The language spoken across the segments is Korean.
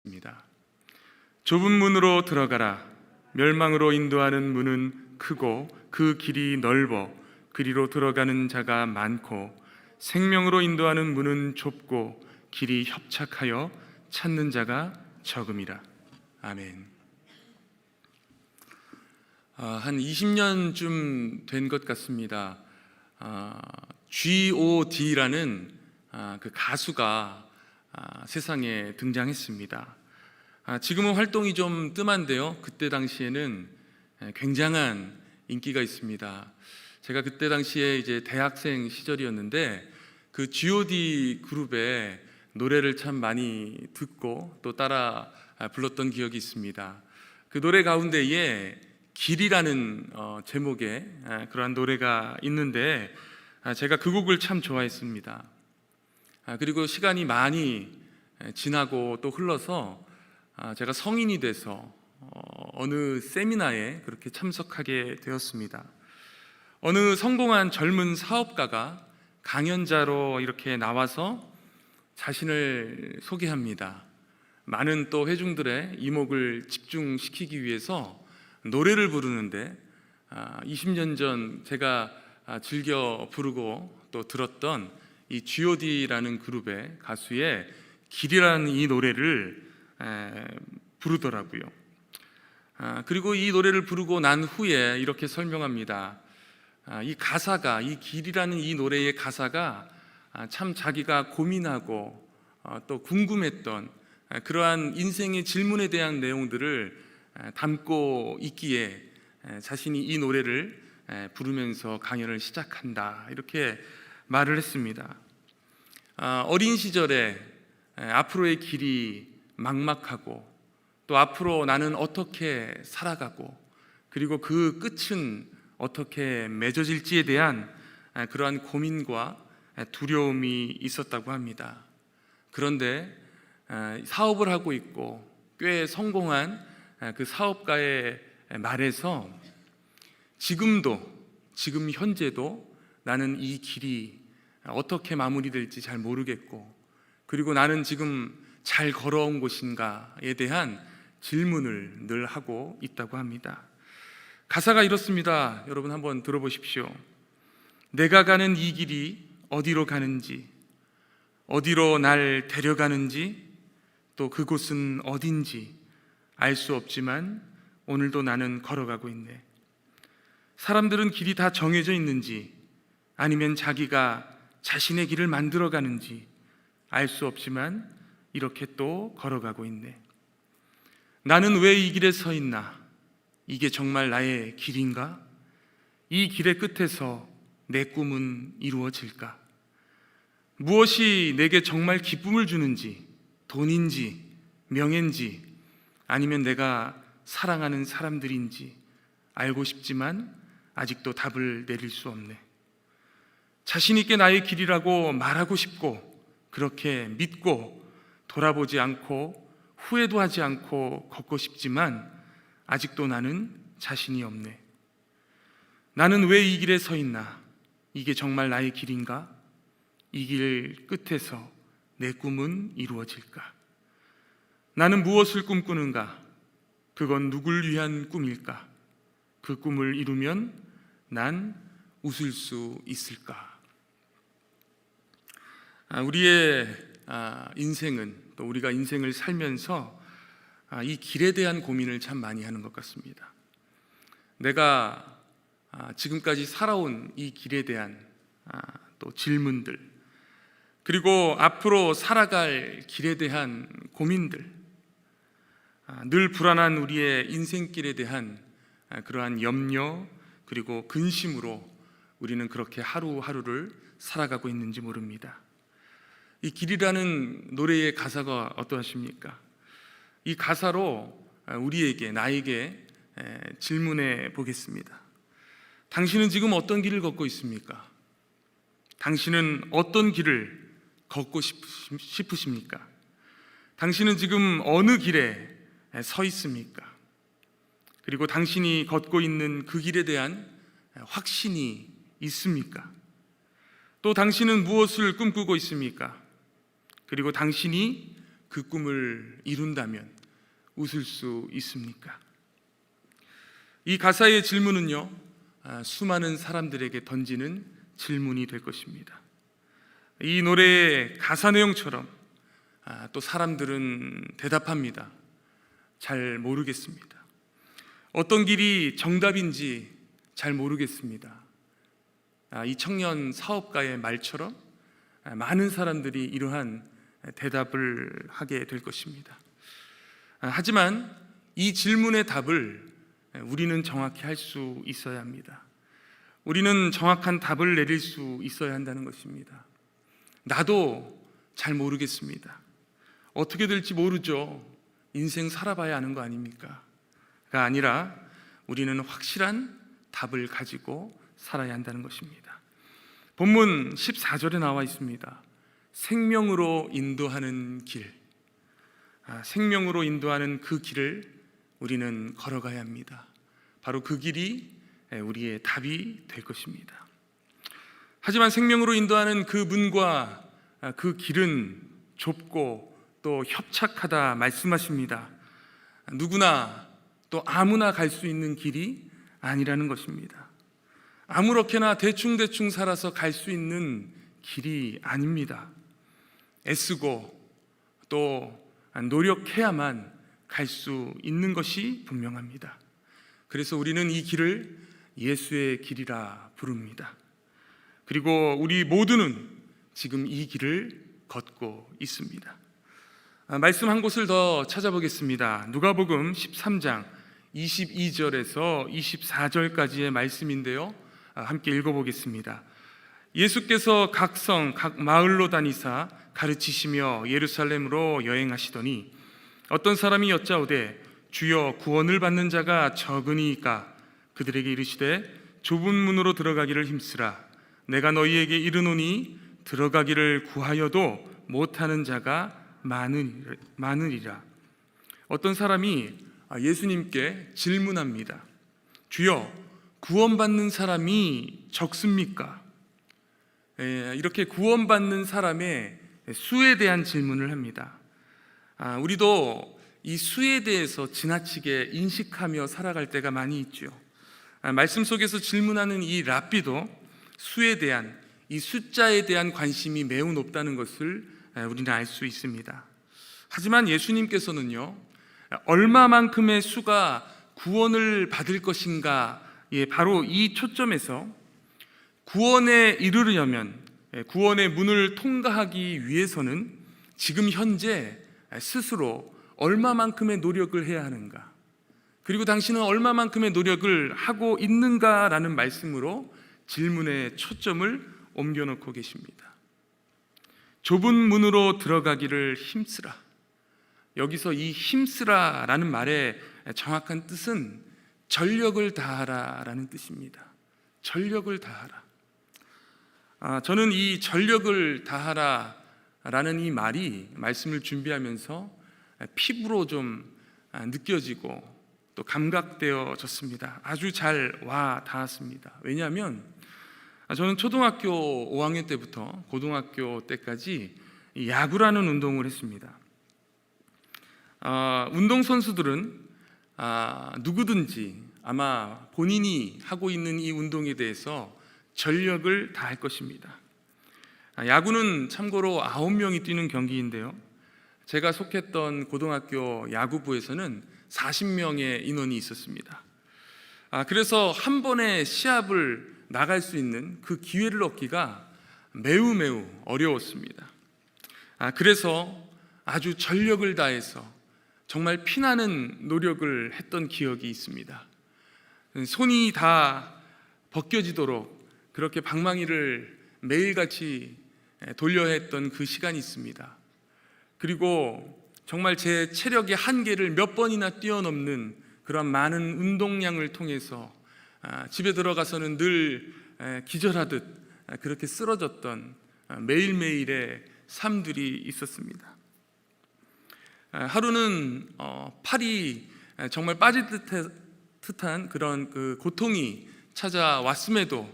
입니다. 좁은 문으로 들어가라. 멸망으로 인도하는 문은 크고 그 길이 넓어 그리로 들어가는 자가 많고 생명으로 인도하는 문은 좁고 길이 협착하여 찾는 자가 적음이라. 아멘. 한 20년쯤 된 것 같습니다. G.O.D라는 그 가수가 세상에 등장했습니다. 지금은 활동이 좀 뜸한데요, 그때 당시에는 굉장한 인기가 있습니다. 제가 그때 당시에 이제 대학생 시절이었는데 그 G.O.D 그룹의 노래를 참 많이 듣고 또 따라 불렀던 기억이 있습니다. 그 노래 가운데에 길이라는 제목의 그러한 노래가 있는데 제가 그 곡을 참 좋아했습니다. 그리고 시간이 많이 지나고 또 흘러서 제가 성인이 돼서 어느 세미나에 그렇게 참석하게 되었습니다. 어느 성공한 젊은 사업가가 강연자로 이렇게 나와서 자신을 소개합니다. 많은 또 회중들의 이목을 집중시키기 위해서 노래를 부르는데 20년 전 제가 즐겨 부르고 또 들었던 이 G.O.D라는 그룹의 가수의 길이라는 이 노래를 부르더라고요. 그리고 이 노래를 부르고 난 후에 이렇게 설명합니다. 이 가사가, 이 길이라는 이 노래의 가사가 참 자기가 고민하고 또 궁금했던 그러한 인생의 질문에 대한 내용들을 담고 있기에 자신이 이 노래를 부르면서 강연을 시작한다, 이렇게 말을 했습니다. 어린 시절에 앞으로의 길이 막막하고 또 앞으로 나는 어떻게 살아가고 그리고 그 끝은 어떻게 맺어질지에 대한 그러한 고민과 두려움이 있었다고 합니다. 그런데 사업을 하고 있고 꽤 성공한 그 사업가의 말에서 지금 현재도 나는 이 길이 어떻게 마무리될지 잘 모르겠고 그리고 나는 지금 잘 걸어온 곳인가에 대한 질문을 늘 하고 있다고 합니다. 가사가 이렇습니다. 여러분 한번 들어보십시오. 내가 가는 이 길이 어디로 가는지, 어디로 날 데려가는지, 또 그곳은 어딘지 알 수 없지만 오늘도 나는 걸어가고 있네. 사람들은 길이 다 정해져 있는지 아니면 자기가 자신의 길을 만들어가는지 알 수 없지만 이렇게 또 걸어가고 있네. 나는 왜 이 길에 서 있나? 이게 정말 나의 길인가? 이 길의 끝에서 내 꿈은 이루어질까? 무엇이 내게 정말 기쁨을 주는지, 돈인지, 명예인지, 아니면 내가 사랑하는 사람들인지 알고 싶지만 아직도 답을 내릴 수 없네. 자신 있게 나의 길이라고 말하고 싶고 그렇게 믿고 돌아보지 않고 후회도 하지 않고 걷고 싶지만 아직도 나는 자신이 없네. 나는 왜 이 길에 서 있나? 이게 정말 나의 길인가? 이 길 끝에서 내 꿈은 이루어질까? 나는 무엇을 꿈꾸는가? 그건 누굴 위한 꿈일까? 그 꿈을 이루면 난 웃을 수 있을까? 우리의 인생은 또 우리가 인생을 살면서 이 길에 대한 고민을 참 많이 하는 것 같습니다. 내가 지금까지 살아온 이 길에 대한 또 질문들, 그리고 앞으로 살아갈 길에 대한 고민들, 늘 불안한 우리의 인생길에 대한 그러한 염려 그리고 근심으로 우리는 그렇게 하루하루를 살아가고 있는지 모릅니다. 이 길이라는 노래의 가사가 어떠하십니까? 이 가사로 우리에게, 나에게 질문해 보겠습니다. 당신은 지금 어떤 길을 걷고 있습니까? 당신은 어떤 길을 걷고 싶으십니까? 당신은 지금 어느 길에 서 있습니까? 그리고 당신이 걷고 있는 그 길에 대한 확신이 있습니까? 또 당신은 무엇을 꿈꾸고 있습니까? 그리고 당신이 그 꿈을 이룬다면 웃을 수 있습니까? 이 가사의 질문은요, 수많은 사람들에게 던지는 질문이 될 것입니다. 이 노래의 가사 내용처럼 또 사람들은 대답합니다. 잘 모르겠습니다. 어떤 길이 정답인지 잘 모르겠습니다. 이 청년 사업가의 말처럼 많은 사람들이 이러한 대답을 하게 될 것입니다. 하지만 이 질문의 답을 우리는 정확히 할 수 있어야 합니다. 우리는 정확한 답을 내릴 수 있어야 한다는 것입니다. 나도 잘 모르겠습니다. 어떻게 될지 모르죠. 인생 살아봐야 아는 거 아닙니까? 가 아니라 우리는 확실한 답을 가지고 살아야 한다는 것입니다. 본문 14절에 나와 있습니다. 생명으로 인도하는 길, 생명으로 인도하는 그 길을 우리는 걸어가야 합니다. 바로 그 길이 우리의 답이 될 것입니다. 하지만 생명으로 인도하는 그 문과 그 길은 좁고 또 협착하다 말씀하십니다. 누구나 또 아무나 갈 수 있는 길이 아니라는 것입니다. 아무렇게나 대충대충 살아서 갈 수 있는 길이 아닙니다. 애쓰고 또 노력해야만 갈 수 있는 것이 분명합니다. 그래서 우리는 이 길을 예수의 길이라 부릅니다. 그리고 우리 모두는 지금 이 길을 걷고 있습니다. 말씀 한 곳을 더 찾아보겠습니다. 누가복음 13장 22절에서 24절까지의 말씀인데요, 함께 읽어보겠습니다. 예수께서 각 성, 각 마을로 다니사 가르치시며 예루살렘으로 여행하시더니 어떤 사람이 여짜오되 주여 구원을 받는 자가 적으니이까? 그들에게 이르시되 좁은 문으로 들어가기를 힘쓰라. 내가 너희에게 이르노니 들어가기를 구하여도 못하는 자가 많으리라. 어떤 사람이 예수님께 질문합니다. 주여, 구원받는 사람이 적습니까? 이렇게 구원받는 사람의 수에 대한 질문을 합니다. 우리도 이 수에 대해서 지나치게 인식하며 살아갈 때가 많이 있죠. 말씀 속에서 질문하는 이 랍비도 수에 대한, 이 숫자에 대한 관심이 매우 높다는 것을 우리는 알 수 있습니다. 하지만 예수님께서는요, 얼마만큼의 수가 구원을 받을 것인가, 바로 이 초점에서 구원에 이르려면, 구원의 문을 통과하기 위해서는 지금 현재 스스로 얼마만큼의 노력을 해야 하는가, 그리고 당신은 얼마만큼의 노력을 하고 있는가라는 말씀으로 질문의 초점을 옮겨놓고 계십니다. 좁은 문으로 들어가기를 힘쓰라. 여기서 이 힘쓰라라는 말의 정확한 뜻은 전력을 다하라라는 뜻입니다. 전력을 다하라. 저는 이 전력을 다하라라는 이 말이 말씀을 준비하면서 피부로 좀 느껴지고 또 감각되어졌습니다. 아주 잘 와 닿았습니다. 왜냐하면 저는 초등학교 5학년 때부터 고등학교 때까지 야구라는 운동을 했습니다. 운동선수들은 누구든지 아마 본인이 하고 있는 이 운동에 대해서 전력을 다할 것입니다. 야구는 참고로 9명이 뛰는 경기인데요, 제가 속했던 고등학교 야구부에서는 40명의 인원이 있었습니다. 그래서 한 번에 시합을 나갈 수 있는 그 기회를 얻기가 매우 어려웠습니다. 그래서 아주 전력을 다해서 정말 피나는 노력을 했던 기억이 있습니다. 손이 다 벗겨지도록 그렇게 방망이를 매일같이 돌려야 했던 그 시간이 있습니다. 그리고 정말 제 체력의 한계를 몇 번이나 뛰어넘는 그런 많은 운동량을 통해서 집에 들어가서는 늘 기절하듯 그렇게 쓰러졌던 매일매일의 삶들이 있었습니다. 하루는 팔이 정말 빠질 듯한 그런 그 고통이 찾아왔음에도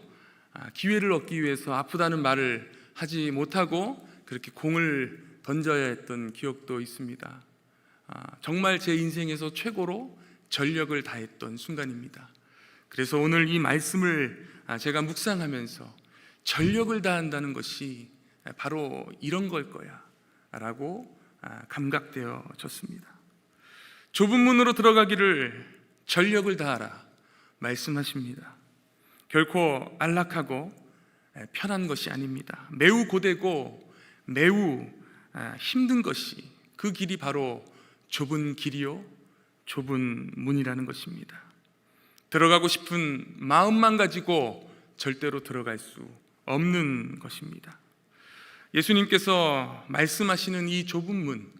기회를 얻기 위해서 아프다는 말을 하지 못하고 그렇게 공을 던져야 했던 기억도 있습니다. 정말 제 인생에서 최고로 전력을 다했던 순간입니다. 그래서 오늘 이 말씀을 제가 묵상하면서 전력을 다한다는 것이 바로 이런 걸 거야 라고 감각되어졌습니다. 좁은 문으로 들어가기를 전력을 다하라 말씀하십니다. 결코 안락하고 편한 것이 아닙니다. 매우 고되고 매우 힘든 것이, 그 길이 바로 좁은 길이요 좁은 문이라는 것입니다. 들어가고 싶은 마음만 가지고 절대로 들어갈 수 없는 것입니다. 예수님께서 말씀하시는 이 좁은 문,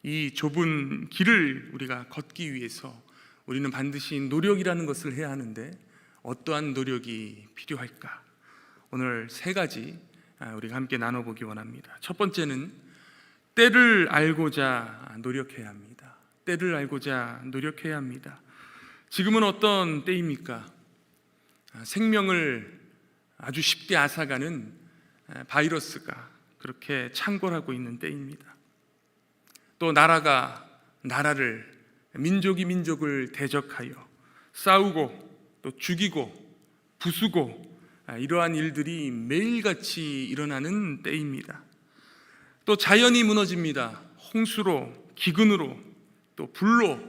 이 좁은 길을 우리가 걷기 위해서 우리는 반드시 노력이라는 것을 해야 하는데, 어떠한 노력이 필요할까? 오늘 세 가지 우리가 함께 나눠보기 원합니다. 첫 번째는 때를 알고자 노력해야 합니다. 때를 알고자 노력해야 합니다. 지금은 어떤 때입니까? 생명을 아주 쉽게 앗아가는 바이러스가 그렇게 창궐하고 있는 때입니다. 또 나라가 나라를, 민족이 민족을 대적하여 싸우고 또 죽이고 부수고, 이러한 일들이 매일같이 일어나는 때입니다. 또 자연이 무너집니다. 홍수로, 기근으로, 또 불로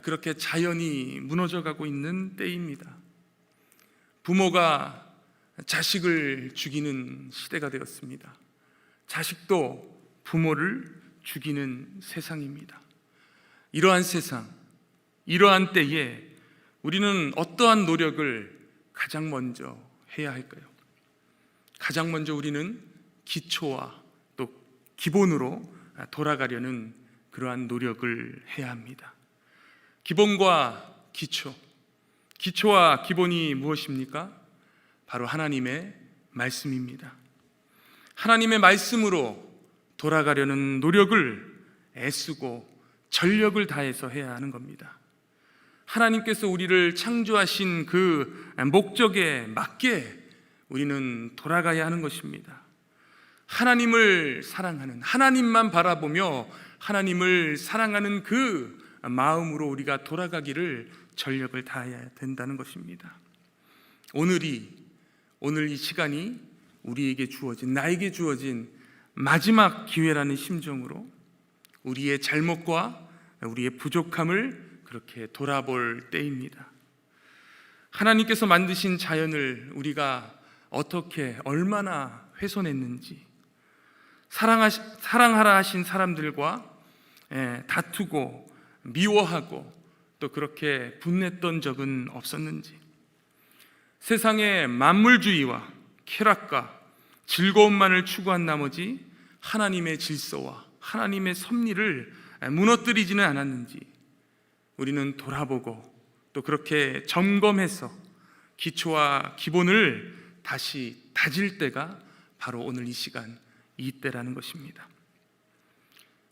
그렇게 자연이 무너져가고 있는 때입니다. 부모가 자식을 죽이는 시대가 되었습니다. 자식도 부모를 죽이는 세상입니다. 이러한 세상, 이러한 때에 우리는 어떠한 노력을 가장 먼저 해야 할까요? 가장 먼저 우리는 기초와 또 기본으로 돌아가려는 그러한 노력을 해야 합니다. 기본과 기초, 기초와 기본이 무엇입니까? 바로 하나님의 말씀입니다. 하나님의 말씀으로 돌아가려는 노력을 애쓰고 전력을 다해서 해야 하는 겁니다. 하나님께서 우리를 창조하신 그 목적에 맞게 우리는 돌아가야 하는 것입니다. 하나님을 사랑하는, 하나님만 바라보며 하나님을 사랑하는 그 마음으로 우리가 돌아가기를 전력을 다해야 된다는 것입니다. 오늘 이 시간이 우리에게 주어진, 나에게 주어진 마지막 기회라는 심정으로 우리의 잘못과 우리의 부족함을 그렇게 돌아볼 때입니다. 하나님께서 만드신 자연을 우리가 어떻게 얼마나 훼손했는지, 사랑하라 하신 사람들과 다투고 미워하고 또 그렇게 분냈던 적은 없었는지, 세상의 만물주의와 쾌락과 즐거움만을 추구한 나머지 하나님의 질서와 하나님의 섭리를 무너뜨리지는 않았는지 우리는 돌아보고 또 그렇게 점검해서 기초와 기본을 다시 다질 때가 바로 오늘 이 시간, 이 때라는 것입니다.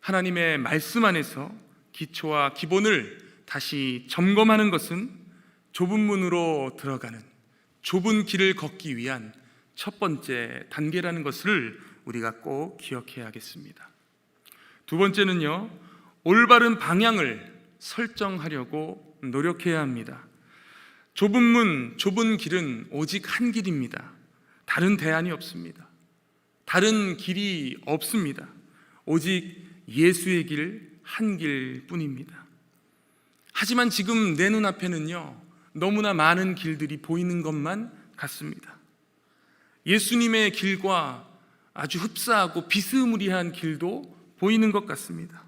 하나님의 말씀 안에서 기초와 기본을 다시 점검하는 것은 좁은 문으로 들어가는, 좁은 길을 걷기 위한 첫 번째 단계라는 것을 우리가 꼭 기억해야겠습니다. 두 번째는요, 올바른 방향을 설정하려고 노력해야 합니다. 좁은 문, 좁은 길은 오직 한 길입니다. 다른 대안이 없습니다. 다른 길이 없습니다. 오직 예수의 길, 한 길뿐입니다. 하지만 지금 내 눈앞에는요, 너무나 많은 길들이 보이는 것만 같습니다. 예수님의 길과 아주 흡사하고 비스무리한 길도 보이는 것 같습니다.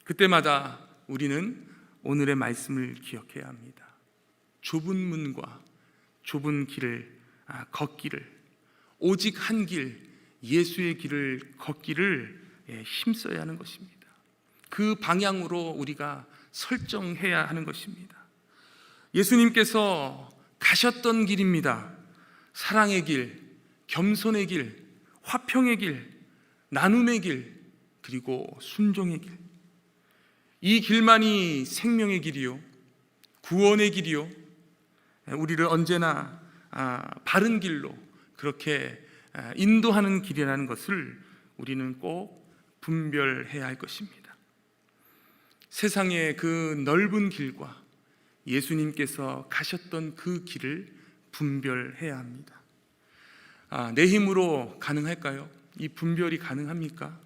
그때마다 우리는 오늘의 말씀을 기억해야 합니다. 좁은 문과 좁은 길을 걷기를, 오직 한 길, 예수의 길을 걷기를 힘써야 하는 것입니다. 그 방향으로 우리가 설정해야 하는 것입니다. 예수님께서 가셨던 길입니다. 사랑의 길, 겸손의 길, 화평의 길, 나눔의 길, 그리고 순종의 길. 이 길만이 생명의 길이요, 구원의 길이요, 우리를 언제나 바른 길로 그렇게 인도하는 길이라는 것을 우리는 꼭 분별해야 할 것입니다. 세상의 그 넓은 길과 예수님께서 가셨던 그 길을 분별해야 합니다. 내 힘으로 가능할까요? 이 분별이 가능합니까?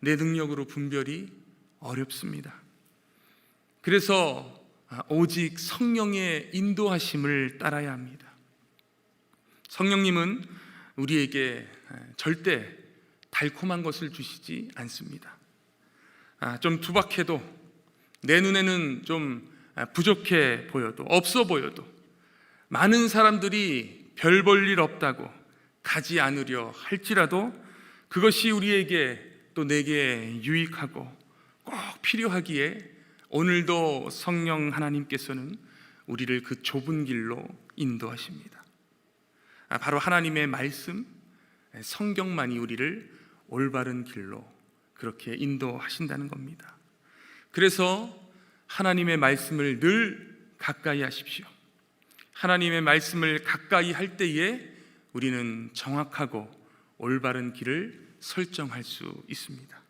내 능력으로 분별이 어렵습니다. 그래서 오직 성령의 인도하심을 따라야 합니다. 성령님은 우리에게 절대 달콤한 것을 주시지 않습니다. 좀 투박해도, 내 눈에는 좀 부족해 보여도, 없어 보여도, 많은 사람들이 별 볼 일 없다고 가지 않으려 할지라도 그것이 우리에게 또 내게 유익하고 꼭 필요하기에 오늘도 성령 하나님께서는 우리를 그 좁은 길로 인도하십니다. 바로 하나님의 말씀, 성경만이 우리를 올바른 길로 그렇게 인도하신다는 겁니다. 그래서 하나님의 말씀을 늘 가까이 하십시오. 하나님의 말씀을 가까이 할 때에 우리는 정확하고 올바른 길을 설정할 수 있습니다.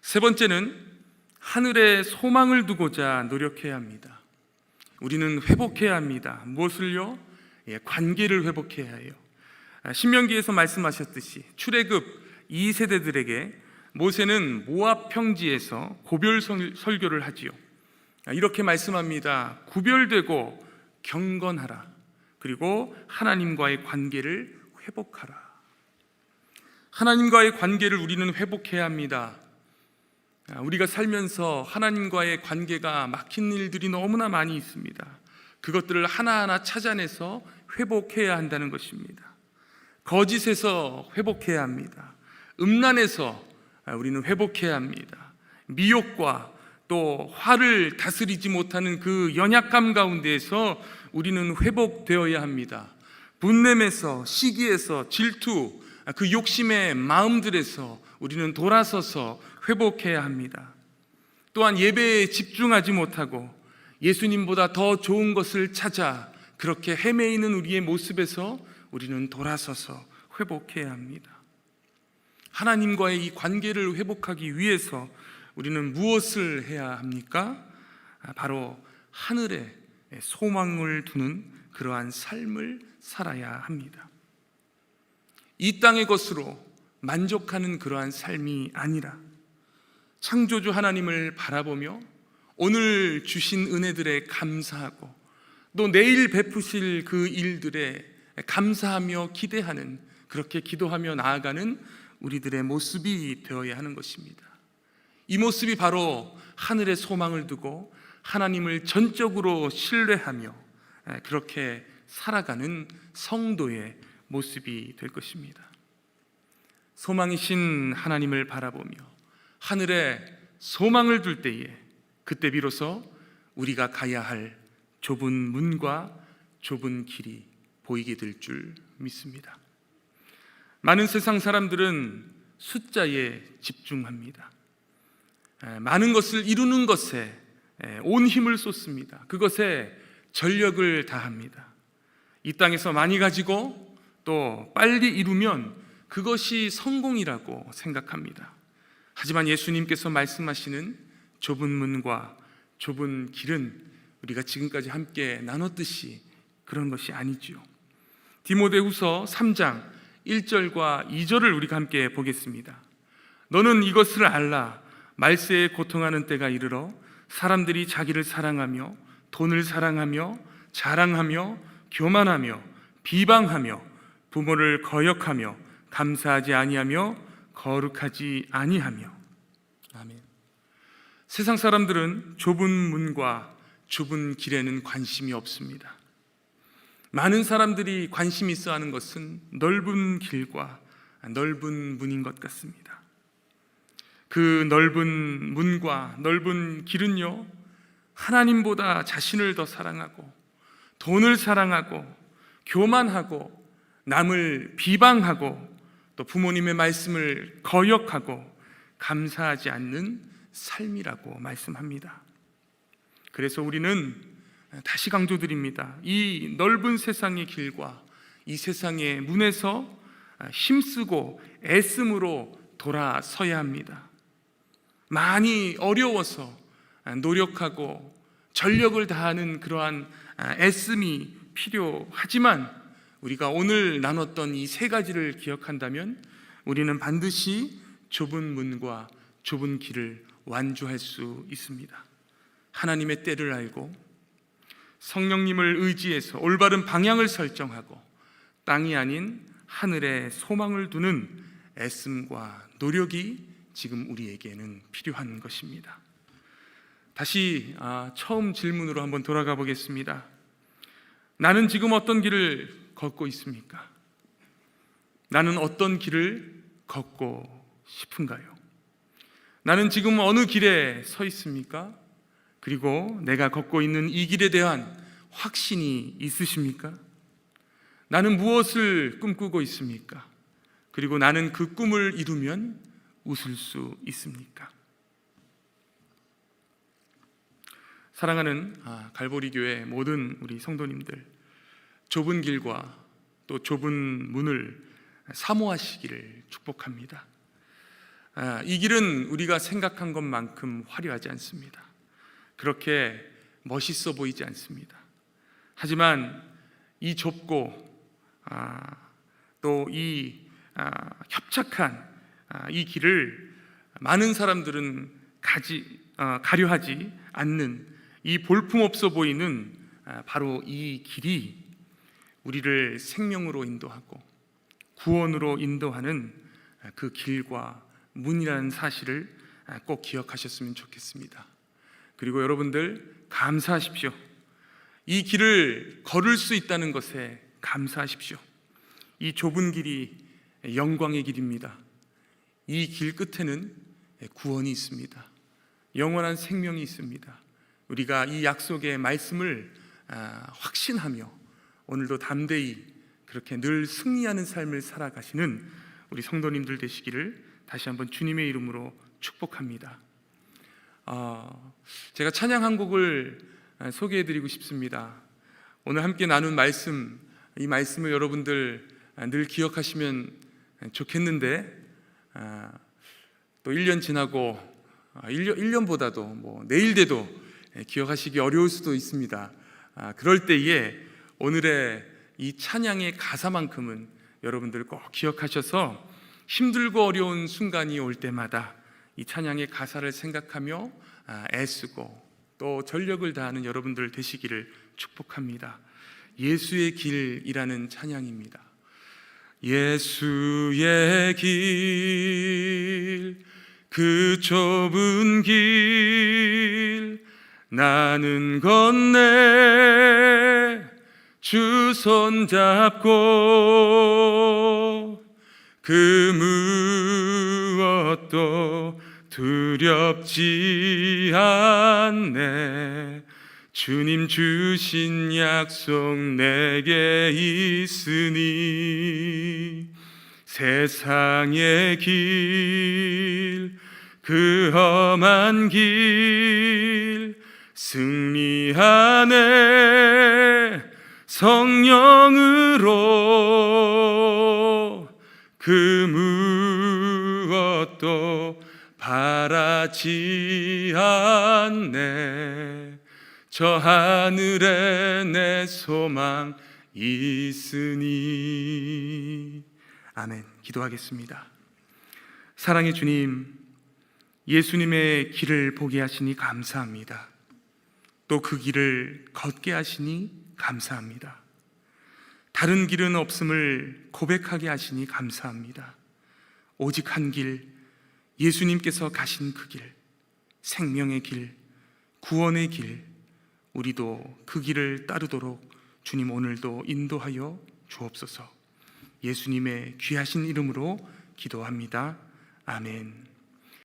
세 번째는 하늘에 소망을 두고자 노력해야 합니다. 우리는 회복해야 합니다. 무엇을요? 관계를 회복해야 해요. 신명기에서 말씀하셨듯이 출애굽 2세대들에게 모세는 모압 평지에서 고별 설교를 하지요. 이렇게 말씀합니다. 구별되고 경건하라. 그리고 하나님과의 관계를 회복하라. 하나님과의 관계를 우리는 회복해야 합니다. 우리가 살면서 하나님과의 관계가 막힌 일들이 너무나 많이 있습니다. 그것들을 하나하나 찾아내서 회복해야 한다는 것입니다. 거짓에서 회복해야 합니다. 음란에서 우리는 회복해야 합니다. 미혹과 또 화를 다스리지 못하는 그 연약감 가운데에서 우리는 회복되어야 합니다. 분냄에서, 시기에서, 질투, 그 욕심의 마음들에서 우리는 돌아서서 회복해야 합니다. 또한 예배에 집중하지 못하고 예수님보다 더 좋은 것을 찾아 그렇게 헤매이는 우리의 모습에서 우리는 돌아서서 회복해야 합니다. 하나님과의 이 관계를 회복하기 위해서 우리는 무엇을 해야 합니까? 바로 하늘에 소망을 두는 그러한 삶을 살아야 합니다. 이 땅의 것으로 만족하는 그러한 삶이 아니라 창조주 하나님을 바라보며 오늘 주신 은혜들에 감사하고 또 내일 베푸실 그 일들에 감사하며 기대하는, 그렇게 기도하며 나아가는 우리들의 모습이 되어야 하는 것입니다. 이 모습이 바로 하늘에 소망을 두고 하나님을 전적으로 신뢰하며 그렇게 살아가는 성도의 모습이 될 것입니다. 소망이신 하나님을 바라보며 하늘에 소망을 둘 때에 그때 비로소 우리가 가야 할 좁은 문과 좁은 길이 보이게 될 줄 믿습니다. 많은 세상 사람들은 숫자에 집중합니다. 많은 것을 이루는 것에 온 힘을 쏟습니다. 그것에 전력을 다합니다. 이 땅에서 많이 가지고 또 빨리 이루면 그것이 성공이라고 생각합니다. 하지만 예수님께서 말씀하시는 좁은 문과 좁은 길은 우리가 지금까지 함께 나눴듯이 그런 것이 아니지요. 디모데후서 3장 1절과 2절을 우리가 함께 보겠습니다. 너는 이것을 알라. 말세에 고통하는 때가 이르러 사람들이 자기를 사랑하며 돈을 사랑하며 자랑하며 교만하며 비방하며 부모를 거역하며 감사하지 아니하며 거룩하지 아니하며. 아멘. 세상 사람들은 좁은 문과 좁은 길에는 관심이 없습니다. 많은 사람들이 관심 있어 하는 것은 넓은 길과 넓은 문인 것 같습니다. 그 넓은 문과 넓은 길은요, 하나님보다 자신을 더 사랑하고 돈을 사랑하고 교만하고 남을 비방하고 또 부모님의 말씀을 거역하고 감사하지 않는 삶이라고 말씀합니다. 그래서 우리는 다시 강조드립니다. 이 넓은 세상의 길과 이 세상의 문에서 힘쓰고 애씀으로 돌아서야 합니다. 많이 어려워서 노력하고 전력을 다하는 그러한 애씀이 필요하지만 우리가 오늘 나눴던 이 세 가지를 기억한다면 우리는 반드시 좁은 문과 좁은 길을 완주할 수 있습니다. 하나님의 때를 알고 성령님을 의지해서 올바른 방향을 설정하고 땅이 아닌 하늘에 소망을 두는 애씀과 노력이 지금 우리에게는 필요한 것입니다. 다시 처음 질문으로 한번 돌아가 보겠습니다. 나는 지금 어떤 길을 걷고 있습니까? 나는 어떤 길을 걷고 싶은가요? 나는 지금 어느 길에 서 있습니까? 그리고 내가 걷고 있는 이 길에 대한 확신이 있으십니까? 나는 무엇을 꿈꾸고 있습니까? 그리고 나는 그 꿈을 이루면 웃을 수 있습니까? 사랑하는 갈보리 교회 모든 우리 성도님들, 좁은 길과 또 좁은 문을 사모하시기를 축복합니다. 이 길은 우리가 생각한 것만큼 화려하지 않습니다. 그렇게 멋있어 보이지 않습니다. 하지만 이 좁고 또 이 협착한 이 길을 많은 사람들은 가려 하지 않는 이 볼품없어 보이는 바로 이 길이 우리를 생명으로 인도하고 구원으로 인도하는 그 길과 문이라는 사실을 꼭 기억하셨으면 좋겠습니다. 그리고 여러분들 감사하십시오. 이 길을 걸을 수 있다는 것에 감사하십시오. 이 좁은 길이 영광의 길입니다. 이 길 끝에는 구원이 있습니다. 영원한 생명이 있습니다. 우리가 이 약속의 말씀을 확신하며 오늘도 담대히 그렇게 늘 승리하는 삶을 살아가시는 우리 성도님들 되시기를 다시 한번 주님의 이름으로 축복합니다. 제가 찬양 한 곡을 소개해드리고 싶습니다. 오늘 함께 나눈 말씀, 이 말씀을 여러분들 늘 기억하시면 좋겠는데 또 1년 지나고 1년보다도 내일 돼도 기억하시기 어려울 수도 있습니다. 그럴 때에 오늘의 이 찬양의 가사만큼은 여러분들 꼭 기억하셔서 힘들고 어려운 순간이 올 때마다 이 찬양의 가사를 생각하며 애쓰고 또 전력을 다하는 여러분들 되시기를 축복합니다. 예수의 길이라는 찬양입니다. 예수의 길, 그 좁은 길 나는 건네 주 손잡고 그 무엇도 두렵지 않네. 주님 주신 약속 내게 있으니 세상의 길, 그 험한 길 승리하네. 성령으로 그 무엇도 바라지 않네. 저 하늘에 내 소망 있으니. 아멘. 기도하겠습니다. 사랑의 주님, 예수님의 길을 보게 하시니 감사합니다. 또 그 길을 걷게 하시니 감사합니다. 다른 길은 없음을 고백하게 하시니 감사합니다. 오직 한 길, 예수님께서 가신 그 길, 생명의 길, 구원의 길, 우리도 그 길을 따르도록 주님 오늘도 인도하여 주옵소서. 예수님의 귀하신 이름으로 기도합니다. 아멘.